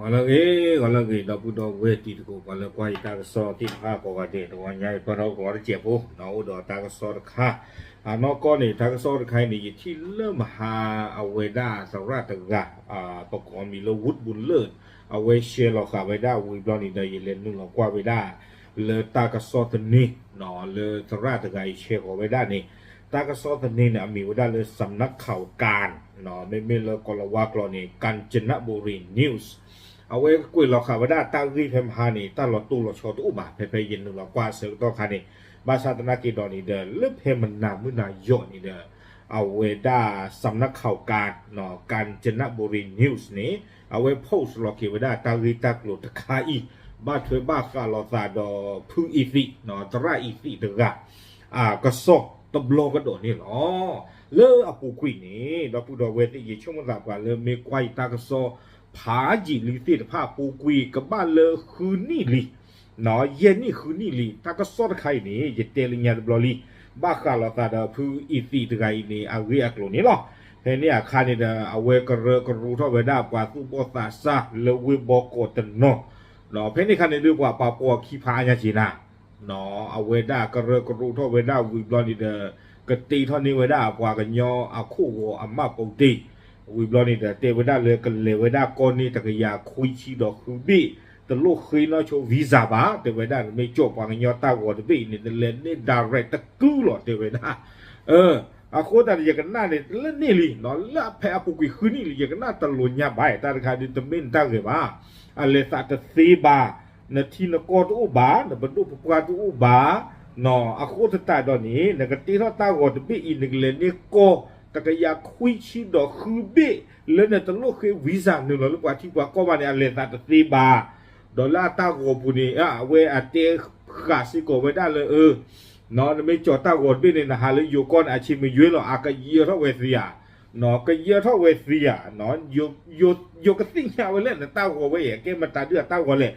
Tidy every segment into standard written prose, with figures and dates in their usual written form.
Kalau dah budak weti tu kalau kau ita so ti pha ko ga de to nyai pa ro ko je po no do ta ka so kha no ko ni ta ka so khai niที่เริ่มหาเอาเวดาสระตะกะประกอบมีโลวุฒบุญเลิศเอาเวเชลค่ะเวดาวิบลอนี่ได้เล่นนึงเรากว่าเวดาเลตากะซอตนี่เนาะเลสระตะกะเชของเวดานี่ตากะซอตนี่เนี่ยมีเวดาเลยสำนักข่าวการเนาะไม่เลกลวากลอนี่กาญจนบุรีนิวส์เอาไว้กุยเราข่าวว่าตารีเพมพานี่ตาหลอดตู้หลอดชอตู้บาเพยินหนึ่งเรากว่าเสือตัวคันนี่บาชาตนากีดอนี่เด้อเลือเพมันนามือนายอนี่เด้อเอาไว้ได้สำนักข่าวการเนาะกาญจนบุรีนิวส์นี่เอาไว้โพสต์เราเขียนไว้ได้ตารีตากลุตะคาอีบ้าเถอบ้าข้าเราซาดอพึ่งอีสิเนาะตระอีสิเด้อกระสอบตบโลกระโดดนี่เนาะเลืออปูกุยนี่เราพูดเอาไว้ที่ยี่ช่วงมันหลับกันเลือไม่ไกวตากระสอบผาจีลีติดผ้าปูกุยกับบ้านเลอคืนนี่ลีเนาะเย็นนี่คืนนี่ลีตากระสอบใครนี่จะเตลิญญาบลอลีบ้าข้าเราตาดาพื้อีสีตะไคนี่อาเรียกโลนี่หรอเฮนี่อาคานี่เดาเอาไว้กระเรกระรูเท่าไว้ได้กว่าตู้บอสาซาเลวิบอกโกตันเนาะเนาะเพนี่คันนี่เรียกว่าปาปัวขี้พายาจีน่าเนาะเอาไว้ได้กระเรกระรูเท่าไว้ได้วิบลอนี่เดกตีเท่านี้ไว้ได้กว่ากันยออาคู่วัวอามาปกติวิบลอนี่เดเตไว้ได้เลยกันเลยไว้ได้ก้อนนี้ตะกยาคุยชีดอกคือบี้แต่ลูกเคยน้อยโชว์วีซ่าบ้าแต่ไว้ได้ไม่จบกว่ากันยอตาวัวตะบี้นี่เล่นนี่ดาร์เรตตะกู้หรอแต่ไว้ได้อาโคตรอย่างกันหน้าเนี่ยเล่นนี่ลีเนาะละแพ้ปุกุยคืนนี่ลีอย่างกันหน้าตะลุนยาใบตาคาดิตเมนตาเกบ้าอะไรสัตว์ซีบานาทีนกอตุบาเนบรรลุปกาตุบาเนาะอาโคตรตาดอนนี้นกตีท่าตาวัวตะบี้อีนึงเล่นนี่ก็ตะกยาคุยชีดอกคือบี้เล่นเนี่ยตลกคือวีซ่าหนึ่งหรือว่าที่ว่าก็ว่าเนี่ยอะไรสัตว์ซีบาดอลลาร์ตาโกปุนีเวอเตขาสิโกไว้ได้เลยเนาะไม่จอดตาโกดบี้เนี่ยนะฮะเลยอยู่ก้อนอาชีพมีเยอะหรออากาเยอะเท่าเวซีเนาะก็เยอะเท่าเวซีเนาะอยู่กระติ้งยาวไปเล่นตาโกไว้เกมมันตาเดือดตาโกเลย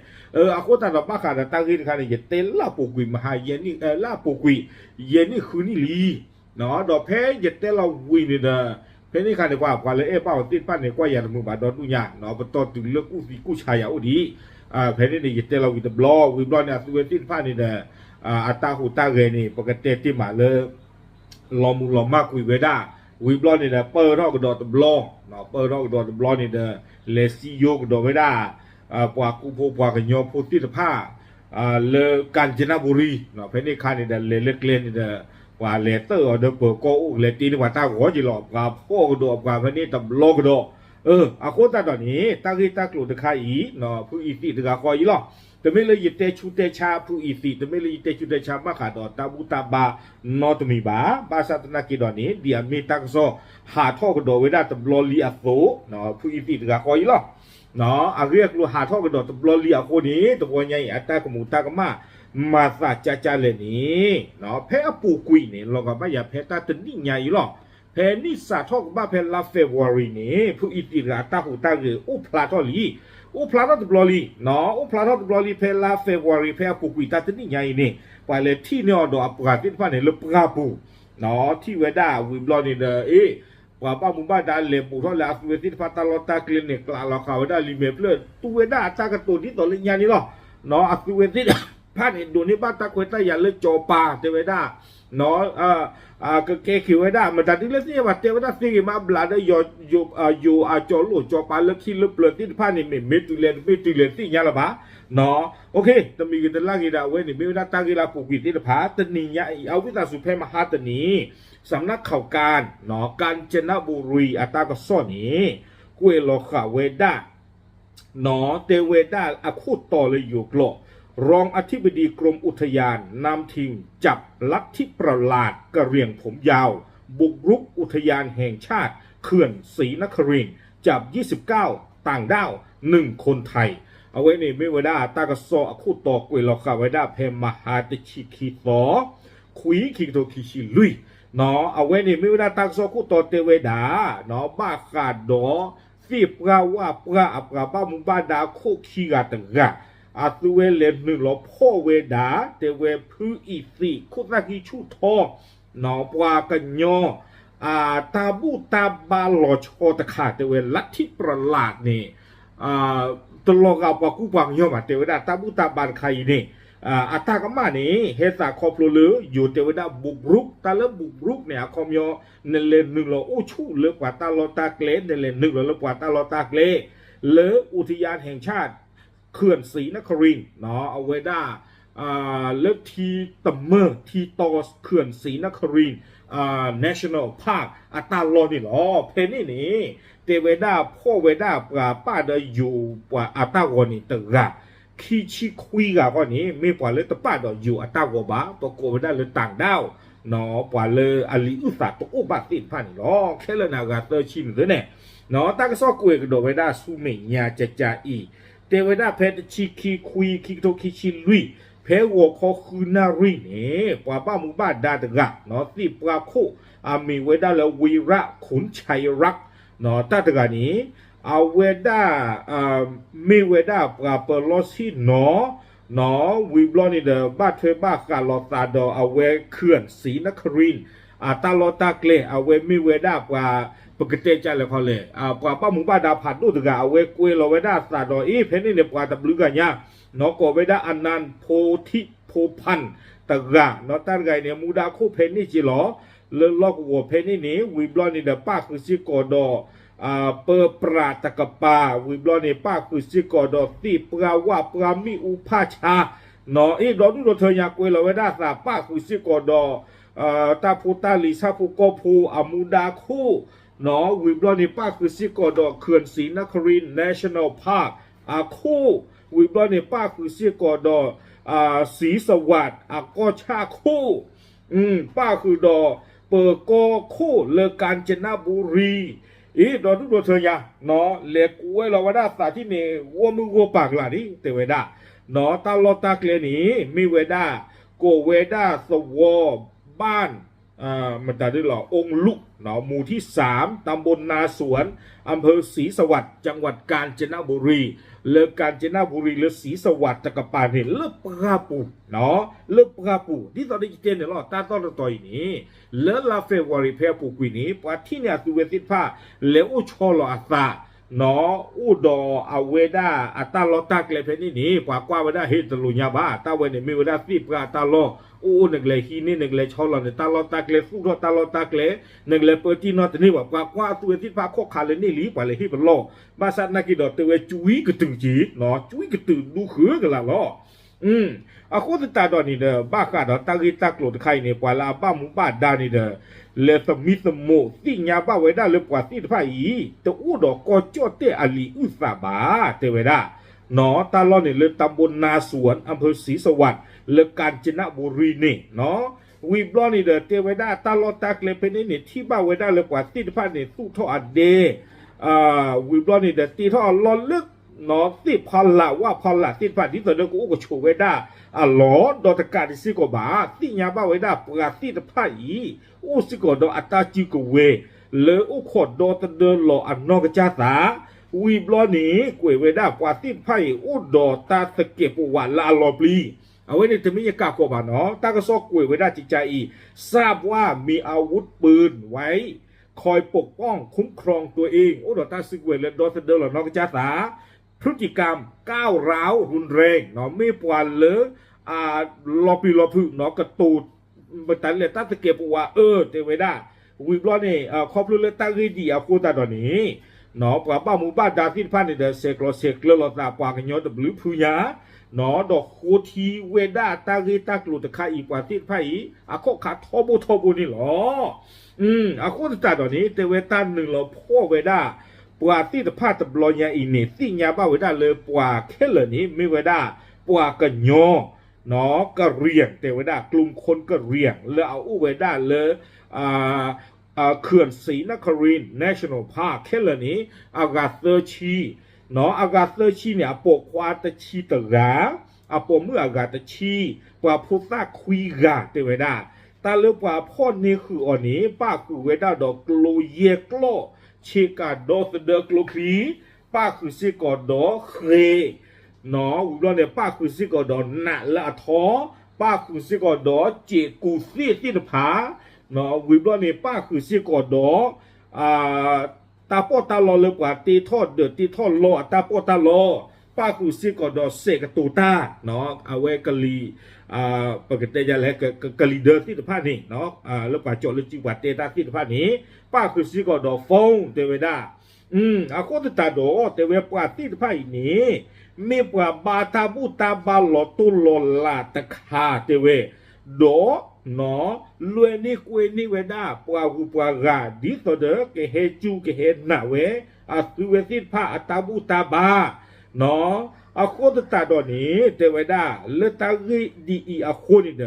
อาโคตรเราบ้าขาดตากินขาดเนี่ยเตล่าปุกุยมหาเยนี่ล่าปุกุยเยนี่คืนนี่ลีเนาะดอกแพ้เยเตเราวินเนี่ยเพนี่ขาดดีกว่าเลยเป้าติดปั้นเนี่ยกว่าอย่างมือบาดอนตุญาเนาะปตอถึงเลือกกู้ชายเอาดีเพนี่เนี่ยเยเตเราวิตบล็อกวิบล็อกเนี่ยตัวติดปั้นเนี่ยอัตราหูตาเรนี่ปกติที่มาเลยลอมลอมมากคุยเวด้าวิบลอนนี่เด้อเปิดรอกดอตบลองเนาะเปิดรอกดอตบลอนนี่เด้อเลซี่โยกดอเวด้าปวากูโพปวากันยอพูดที่ผ้าเลกาญจนบุรีเนาะเพนี่คันนี่เด้อเลเล็กเล่นนี่เด้อว่าเลเตอร์เด้อเปิดโกอุเลตีนี่ว่าตาหัวจิหลอกกับพวกดอกว่าเพนี่ตบลอกดออาโคตาตอนนี้ตากีตากลุตะคาอีเนาะผู้อีติตะกาคอยอีหรอแต่ไม่เลยยิเตชูเตชาผู้อีสีแต่ไม่เลยยิเตชูเตชามาขาดตาบุตาบานอตมีบาบาสาตนากีดอนี้เดียมีตักโซหาท่อกระโดดไว้ได้ตบลอลีอาโซเนาะผู้อีสีตะกาคอยหรอเนาะอาเรียกลูหาท่อกระโดดตบลอลีอาโคนี้ตัวใหญ่อัตตากมูตากมาสาจ่าเลยนี่เนาะแพ้ปูกุยเนี่ยเราก็ไม่อยากแพ้ตาตนี่ใหญ่หรอกแพ้นิสาท่อกบ้าแพ้ลาเฟวอรีนี่ผู้อีสีตะตาหูตาเรืออุพลาทอลีอุพลาดบลอลีเนาะอุพลาดบลอลีเพลาเฟวอรีเพลปุกุยตาตนี่ใหญ่นี่ไปเลยที่เนี่ยดอกปราติดฟ้าเนี่ยลปราปูเนาะที่เวด้าวิบลอนี่เด้อว่าป้ามุบ้าดาเลปูท่อลาสเวติดฟ้าตลอดตาคลินิกลาลาคาเวด้าลิเมเพลตัวเวด้าตากระตุนที่ต่อเลียนี่หรอเนาะอัสเวติดพาดเห็นดูนี่บ้านตาควยตาอย่าเลยจอปาเทเวด้าเนาะก็เกคิวไว้ได้มันแต่ที่เรื่องนี้ว่าเทวดาสิ่งมาบลาได้อยู่จอลูจอปาเลือกขี้เลือกเปลือกที่ผ้านี่ไม่ตุเลียนที่ยาละบ้าเนาะโอเคแต่มีกันล่างกีดาเว้ยนี่ไม่ได้ตั้งกีฬาปลูกวิธีผ้าตนียเอาวิตาสุเพมหาตนีสำนักข่าวการเนาะกาญจนบุรีอัตากซ่อนนี้กุเอโลขาเวด้าเนาะเตเวด้าอาคูต่อเลยอยู่กลอรองอธิบดีกรมอุทยานนำทีมจับลัทธิประหลาดกระเหรี่ยงผมยาวบุกรุกอุทยานแห่งชาติเขื่อนศรีนครินทร์จับ29ต่างด้าว1คนไทยเอาไว้ในไม่ไว้ได้ตากระสอคู่ต่อกุยหลอกไว้ได้เพมหาติชิคีสอคุยคิงโตคิชิลุยเนาะเอาไว้ในไม่ไว้ได้ตากระสอคู่ต่อเตเวดาเนาะบ้าขาดดอฟีปราว่าปราอัปราบ้ามุบ้าดาโคคีกาตกะอาตุเวเลนหนึ่งหลอพ่อเวดาเตเวพื้อีสีคุตากิชูทอหนอปวากันยอตาบูตาบาลอชอตะขาเตเวลัทธิประหลาดนี่ต ตลอดกับปากูปังยอมาเทวดาตาบุตาบานใครนี่อัตตากมานี่เฮตาคอพลูลืออยู่เทวดาบุกรุกตาเลิบุกรุกเนี่ยคอมยอเนเลนหนึ่งเราโอ้ชูเลือกว่าตาลอตาเกลเนเลนหนึ่งเราเลือกว่าตาลอตาเกลเลืออุทยานแห่งชาติเขื่อนศรีนครินทร์เนาะเอาไว้ได้เลือกทีตัมเมอร์ทีตอเขื่อนศรีนครินทร์national park อัตาลอนี่หรอเพนี่นี่เทวดาพ่อเวดาป้าเดอยู่ว่าอัตาวนี่ตึกอะคีชิคุยกับว่านี้ไม่ปล่อยเลยแต่ป้าเดอยู่อัตาวบ้าปกเวดาเลยต่างดาวเนาะปล่อยเลยอลิอุตาตัวอุบัติพันหรอแค่เลยนากาเตอร์ชิมเลยเนี่ยเนาะตั้งซอกกุยกระโดดเวดาสุเมียจะจ่าอีเทวดาเพชรชิคีคุยคิโตคิชิลุยเพวัวคอคือนารีเนี่ยป้าป้ามุบ้าดาตกะเนาะที่ปลาโคมีเวดาแล้ววีระขุนชัยรักเนาะตาตกะนี้เอาเวดามีเวดาปลาเปโลซีเนาะวิบลอนี่เดบ้าเทบ้ากาลอตาดอเอาเวเขื่อนศรีนครินทร์ตาลอตาเกลเอาเวมีเวดาปลาปกติใจเลยเขาเลยปลาป้ามุบ้าดาผัดดูตกะเอาเวกุยลเวดาตาดออีเพนี่เนี่ยปลาตะบลึกันเนี่ยเนาะก็เวดาอันนันโพธิโพพันตะกะเนาะตาไกเนี่ยมูดาคู่เพนี่จิหรอเลิกลอกวัวเพนี่นี้วิบลอนี่เดป้าคือซิโกดอเปอปราตะกปาวิบลอนี่ป้าคือซิโกดอตีปราว่าปรามิอุปาชาเนาะอีดอดูเธอยากเวลาเวดาสาป้าคือซิโกดตาพูตาลิซาพูโกพูอามูดาคู่เนาะวิบลอนี่ป้าคือซิโกดเขื่อนศรีนครินทร์ National Park คู่วิบลอนี่ป้าคือซิโกดศรีสวัสดิ์ก็ชาคู่ป้าคือเปิดกอคู่เลการจนบุรีอีดอทุกเธอยาเนาะเล็กไว้เราว่าได้สาที่เนี่ยวัวมือวัวปากหล่ะนี่เตเวดาเนาะตาลอตาเกลนี้มีเวดาโกเวดาสวอบ้านมันจะได้หรอองค์ลุกเนาะหมู่ที่3ตำบลนาสวนอำเภอศรีสวัสดิ์จังหวัดกาญจนบุรีเลือกกาญจนบุรีเลือกศรีสวัสดิ์ตะกปาเนี่ยเลือกปราปูเนาะเลือกปราปูที่ตอนนี้เจนเนี่ยหรอตาต้นต่อยนี้เลือกลาเฟวอริเพปูกุยนี้ปัที่เนี่ยตัวเวทิผ้าเลี้ยวชอลอาซาเนาะอุดออาเวดาอัตาลอตาเกลเพนี่นี่ปากว่าเวดาเฮตลุญญาบ้าตาเวเนี่ยมีเวดาฟีปราตาลอหนึ่งเลยฮีนี่หนึ่งเลยชอลเนี่ยตาลอตาเกลฟูรอตาลอตาเกลหนึ่งเลยเปิดที่นอตนี่ว่าปากว่าตัวที่พาโคขาเลยนี่หลีไปเลยที่เป็นล้อมาสัตนักกิดตัวจุยกระตึงจีเนาะจุยกระตึงดูขือกันละล้อโคตรตาตอนนี้เด้อบ้าขาดตากีตากลดไข่เนี่ยปลาบ้ามุบ้าดานี่เด้อเลสมิสโมสิ่งยาบ้าไว้ได้เลยกว่าที่ไผ่แต่อู้ดอกก็จ่อเตอลีอุสาบาเตเวดาเนาะตาล้อเนี่ยเลยตำบลนาสวนอำเภอศรีสวัสดิ์เลือกกาญจนบุรีนี่เนาะวิบล้อนี่เด้อเตเวดาตาล้อตาเกลเป็นนี่ที่บ้าไว้ได้เลยกว่าที่ไผ่เนี่ยสู้ท่ออเดวิบล้อนี่เด้อตีท่อล้อลึกเนาะที่พอละว่าพอละที่ไผ่ที่ตัวเด็กกูก็โชว์ไว้ได้หลอดอตการที่สิกบาที่ยาบ้าไว้ได้ปราที่ไผ่สิกดออัตาจิกเวเลอขดดอตเดินหล่ออันนอกจ้าสาวีบลอนี้กวยเวด้ากว่าที่ไพ่ดอตาสเก็บหวานลาลอปลีเอาไว้ในจะมีกาโกบาเนาะตากระซอกกวยเวด้าจิตใจทราบว่ามีอาวุธปืนไว้คอยปกป้องคุ้มครองตัวเองดอตาสเกวเลดอตเดินหล่อนอกจ้าสาพฤติกรรมก้าวร้าวรุนแรงเนาะไม่ปวานเลยลอปีลอพึเนาะกระตูดบัตันเลยตั้งสเก็บว่าเทวดาวิบล้อนี่ครอบครัวเลยตั้งให้ดีโคตาตอนนี้เนาะป้าป้าหมู่บ้านดาที่พันเนี่ยเดเสกลอตาปากยอดบลือพูยาเนาะดอกโคทีเวดาตั้งให้ตั้งกลุ่มตะคาอีกว่าที่ไพ่โคขาทอบูนี่หรอโคตาตอนนี้เทวดาหนึ่งเราพ่อเวดาปว่าที่ตะพาตะบลอยาอีเนสิ่งยาบ้าเวดาเลยปว่าแค่เหล่านี้ไม่เวดาปว่ากันยอเนาะก็เรียงเทวดากลุ่มคนก็เรียงแล้วเอาเวดาเลยเขื่อนศรีนครินทร์ National Park แค่เหล่านี้อากาศเตอร์ชีเนาะอากาศเตอร์ชีเนี่ยปกควาตะชีตะกาปกเมื่ออากาศตะชีปว่าพุทธคุยกาเทวดาตาเลือกว่าพ่อนี่คืออันนี้ป้าคือเวดาดอกกลูเยกโลเชกาดอสเดอร์กลูคลีป้าคือซิกอดอเครเนาะอุดรเนี่ยป้าคือซิกอดอหนะละท้อป้าคือซิกอดอเจกูซีที่ผาเนาะวิบล้อเนี่ยป้าคือซิกอดอตาโปตาลอเลยกว่าตีทอดเดือดตีทอดลอตาโปตาลอ ป้ากูซิกอดอเซกตูตาเนาะเอาไว้กะลีปกติจะแล้วกะลีเดอร์ที่ตะพานี่เนาะแล้วป่าจอดเลยจิวัดเตตาที่ตะพานี่ป้ากูซิกอดอฟงเตเวดาอาโคตตาโดเตเวปาที่ตะพาอีนี้มีปว่าบาตาบูตาบาลอตุลลาตะคาเตเวโดเนาะลวยนี่กวยนี่เวดาปว่ากูปว่ากาดิโตเดเกเฮจูเกเฮนาเวตุเวติพาอัตาบูตาบาเนาะอาโคตตาดอนี้เตเวดาเลตาริดีอีอาโคนี่เด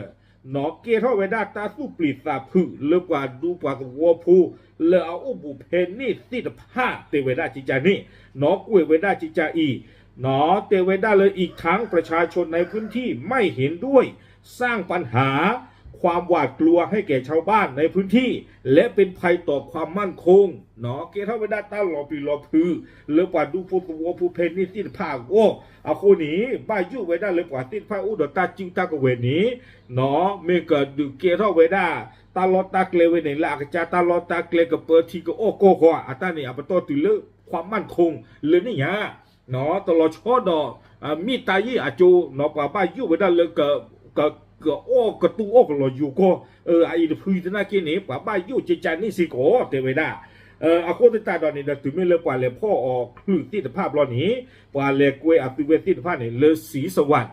เนาะเกทอเวดาตาสุปริสาพึเลกว่าดูกว่าวัวพูเลเอาอุบุเพนนี่ติดพาเตเวดาจิจานี่เนาะกวยเวดาจิจาอีเนาะเตเวดาเลยอีกทั้งประชาชนในพื้นที่ไม่เห็นด้วยสร้างปัญหาความหวาดกลัวให้แก่ชาวบ้านในพื้นที่และเป็นภัยต่อความมั่นคงเนาะเกท่าเวดาตาหลอปีหลอพือเลือกว่าดูฟูตัวผู้เพนนี่ติดผ้าโอ้เอาคนนี้บ้ายุเวดาเลือกว่าติดผ้าอุดตาจิวตากเวนี้เนาะเมกดูเกท่าเวดาตาลอตาเกลเวนี่ละกจาตาลอตาเกลกับเปิดทีก็โอ้โกขวาอัตานี่อัปโตตุเลือกความมั่นคงเลยนี่ฮะเนาะตลอดช่อดอมีตายี่อาจูเนาะป่าบ้ายุเวดาเลือกก็โอ้กระตูโอ้ก็รออยู่ก็ไอ้พูดน่าเกนี่ป่าบ้ายุจิจานี่สิโกเตเวดาอาโคตตาดอนนี่ถึงไม่เลิกกว่าเลยพ่อออกคือติดภาพรอนี้กว่าเลยกวยอติเวติดภาพนี่เลสีสวัสดิ์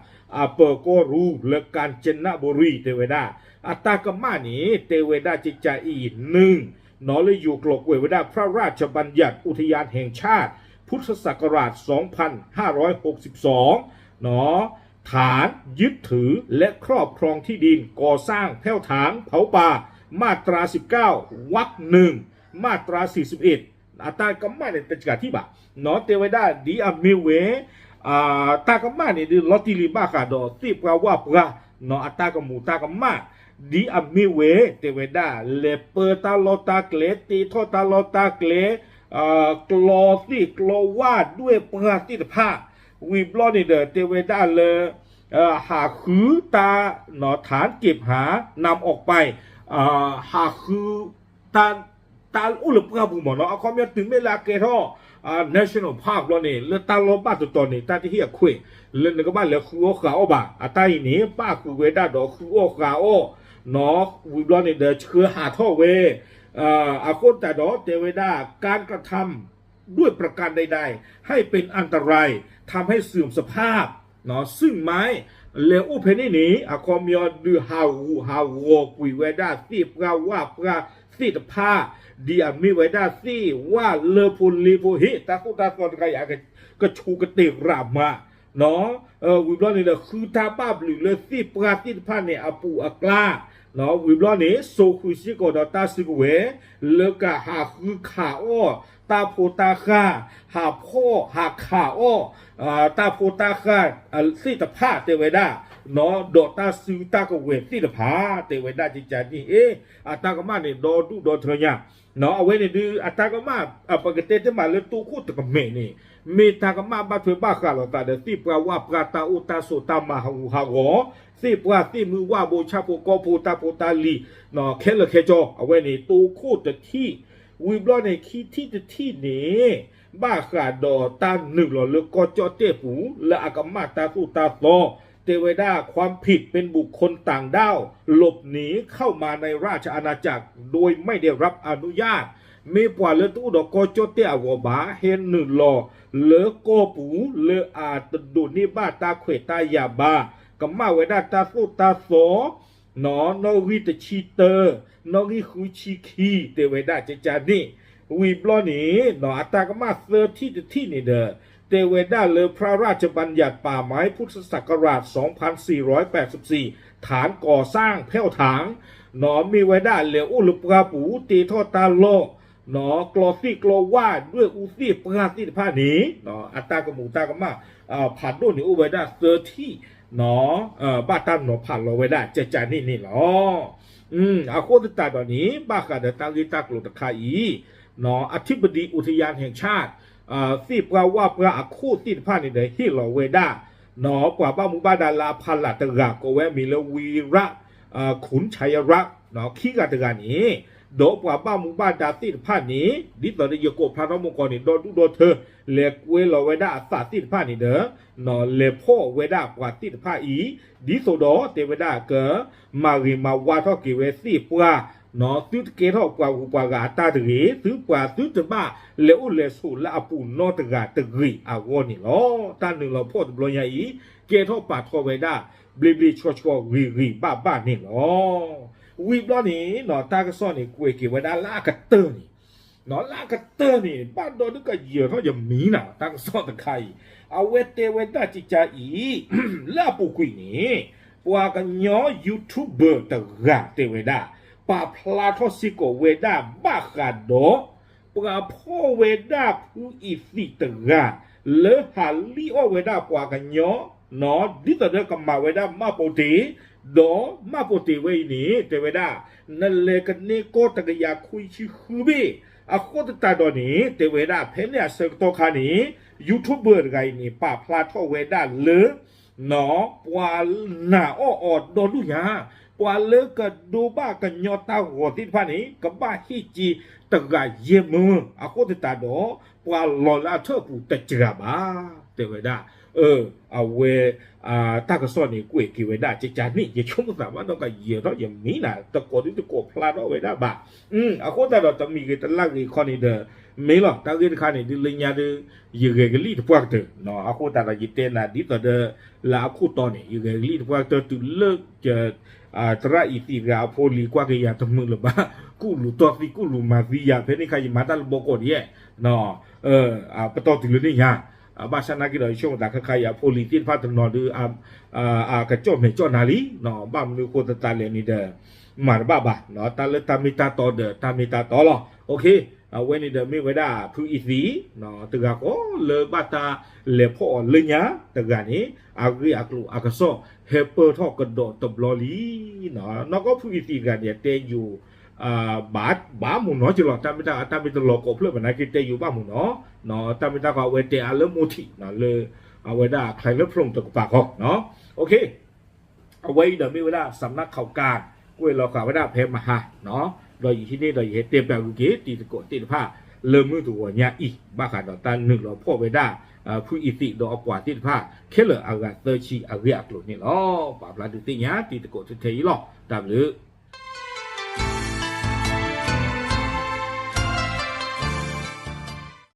เปิดก็รู้เลการเจนบุรีเตเวดาอัตากมานี่เตเวดาจิจาอีหนึ่งนอเลยอยู่กลกเวดาพระราชบัญญัติอุทยานแห่งชาติพุทธศักราช 2562 เนาะฐานยึดถือและครอบครองที่ดินก่อสร้างแผ่วถางเผาป่ามาตรา 19 วรรคหนึ่งมาตรา 41อัตากรรมะเนี่ยเป็นการที่บ่าเนาะเตเวดาดีอามิเวตากรรมะเนี่ยดีลอติลิบาคาดอติปราว่าปราเนาะอัตากรรมูตากรรมะดีอามิเวเตเวดาเลเปตาโลตาเกเลตีโทตาโลตาเกเลกลอสิกลอวาดด้วยปราติภาวิบลอนี่เดเตเวดาเลยหาคือตาเนาะฐานเก็บหานำออกไปหาคือตาอุลปราบุหมอเนาะเอาความยถึงเวลาเกทอnational park แล้วนี่เลือตาลบ้าตัวนี่ตาที่เฮียคุยเรื่องนึงก็บ้านเหลือคือโอขาโอบะตาอีนี้ป้าคือเวดาดอกคือโอขาโอเนาะวิบลอนี่เดคือหาท่อเวอาคนแต่ดอเตเวดาการกระทำด้วยประการใดๆให้เป็นอันตรายทำให้เสื่อมสภาพเนาะซึ่งไม้เลอุเพนี่นี้อาคอมยอดูฮาวโวกุยเวดาสิปราว่าปราสิตผ้าดีอามีเวดาสิว่าเลพุนลีพุหิตาคุตาสอนกายก็ชูกติรามาเนาะวิบลอนี่แหละคือตาบ้าหรือเลสิปราสิตผ้าเนี่ยอาปูอากลาเนาะวิบลอนี่โซคุชิโกดอตาซิกเวเลกะหาคือขาอ้อตาโพตาคาหาพ่อหาขาอ้อตาโพตาคาสิตผ้าเตเวดาเนาะดอตาซิตากเวสิตผ้าเตเวดาจิจานี่อัตากมาเนี่ยดอดูดอเทญะเนาะเอาไว้เนี่ยดูอัตากมาปกติจะมาเลยตูคู่ตะกเมนี่เมตากมาบาถวยบ้าขาลตาเดสิปราว่าปราตาอุตาโสตามาหูหาวอสิปราสิมือว่าโบชาโปโกโพตาโพตาลีเนาะเคลเคจอเอาไว้เนี่ยตูคู่ตะที่วิบลอในคีที่จะที่นี้บ้าขาดอตาหนึ่งหล่อเลือกก็จอเตปูและอากามาตาสุตาโตเตเวดาความผิดเป็นบุคคลต่างด้าวหลบหนีเข้ามาในราชอาณาจักรโดยไม่ได้รับอนุญาตมีปว่าเลือตู้ดอกก็จอเตอวบาเฮนหนึ่งหล่อเลือกโกปูเลืออาตดุนิบ้าตาเขวตายาบากามาเวดาตาสุตาโสนอนอวิตชีเตอร์นอริคุชิคีเตเวดาเจจานี่วิบลอนี้นออัตากมาเซอร์ที่นี่เดเตเวดาเลอพระราชบัญญัติป่าไม้พุทธศักราช 2484 ฐานก่อสร้างแผ่วถางนอมีเวดาเลอุลปราปูตีทอตาโลนอกลอซี่กลอว่าด้วยอุซี่ปราติผ้านี้นออัตากมูตากมาผ่านด้วยนี่อุเวดาเซอร์ที่นอบ้าตันนอผ่านเราเวดาเจจานี่หรออาโคตตาตอนนี้บ้าขาดตาลิตากลุตคาอีเนาะอธิบดีอุทยานแห่งชาติสิปราว่าปราอาคูติดผ้าในเดฮิโลเวดาเนาะกว่าบ้ามุบาดาลาพันละตระกโกเวมิเลวีระขุนชัยรักเนาะขี้กาตระนี้ ดอกว่าบ้ามุบ้านดาติดผ้านี้ดิตอนนี้ยกพระน้องมงกรนี่ดอดูดอเธอเล็กเวลเวดาสาติดผ้านี่เด้อนอเลพ่อเวดากว่าติดผ้าอีดิโซดอเตเวดาเกอมาริมาวาทอกิเวซีปวาเนาะซื้อเกทอกว่ากาตาตะรีซื้อกว่าซื้อจะบ้าเลอุเลสูละอปูนอตะกาตะรีอาวอนี่ล้อตาหนึ่งเราพ่อตบลอยอีเกทอกปาทอเวดาบลิบลิชัวชัวรีบ้านี่ล้อวีบล้อนี่เนาะตากระซ้อนนี่กุยเกเวดาลากระเตอร์นี่เนาะลากระเตอร์นี่บ้านโดนนึกก็เหยื่อเขาอย่ามีน่ะตากระซ้อนตะไคร้เอาเวเตเวดาจิจาอีลาปูกุยนี่ปัวกันย้อยูทูบเบอร์ตะกาเตเวดาปาพลาทอสิโกเวดาบ้าขาดโดปาพ่อเวดาผู้อีสิตกาเลหาลีโอเวดาปากันยอนอดิตเดกัมมาเวดามาโปตีโดมาโปตีเวนี่เตเวดานั่นเลกันเนโกตะกยาคุยชิคุบีอะโคตตาดอนี่เตเวดาเพเนียเซกโตคานี่ยูทูบเบอร์ไงนี่ปาพลาทอเวดาเลนอปวาหน้าอ้อดโดดุยาปวาเลิกกันดูบ้ากันยอตาหัวที่พันนี้กับบ้าฮิจีตะกายเยมืออาโคตตาดอปวาหล่อละเธอปูตะจราบ้าเตเวดาเอาเวตากระสอนนี่กุยกิเวดาจะจานี่จะชมสามว่าต้องการเยอะเนาะอย่างนี้นะตะโกนที่ตะโกนพลาดเอาเวดาบ้าอาโคตตาดอจะมีกันลักอีคอนี่เดอไม่หรอกตาเกิดข้านี่ดิลิญญาเดยืเกกลีทพวกเธอเนาะอาโคตตาดอยิเตนะดิตอเดลาคูตอนนี่ยืเกกลีทพวกเธอตุเลิกจะตระอีตีกาโพลีกว่าเกียร์ทำมือหรือบ้ากูรู้ตัวสิกูรู้มาวิยาเพนี่ใครมาตัลโบกอดีเนาะปะตอถึงเรื่องนี้ฮะบาชนากิโดยช่วงตาใครโพลีตีนพัฒนอดูกระจกเมจอนาลีเนาะบ้ามือโคตตาเลนี่เดมาบ้าเนาะตาเลตามิตาตอเดตามิตาตอหรอโอเคเวนี่เดมีเวดาผู้อีสีเนาะตะกาโกเลบาตาเลพ่อเลยญาตะกานี้อากรีอักลูอากาโซเฮเปอร์ทอกกระโดดตบลอลีเนาะนก็ผู้อีสีกันเนี่ยเตอยู่บ้าหมุนเนาะจิหลอดตามิตาหลอกเพื่อนมันนะกิเตอยู่บ้าหมุนเนาะตามิตาก็เวเตอาเลมูทีเนาะเลยเอาเวดาใครเลิฟพลงตะกปากเขาเนาะโอเคเอาไว้เดี๋ยวมีเวลาสำนักข่าวการกุ้ยเราข่าวเวดาเพมมาฮะเนาะโดยที่นี่โดยเตรียมแบบกุเกตีตะโกตีตะผ้าเริ่มมือตัวเนี่ยอีบ้าขาดต่อตันหนึ่งเราพ่อเวดาผู้อิติดอกว่าตีตะผ้าแค่เหลืออากาศเตอร์ชีอาเรียกหลุดนี่ล้อปราบลาดิติเนี่ยตีตะโกตีเทยล้อตามหรือ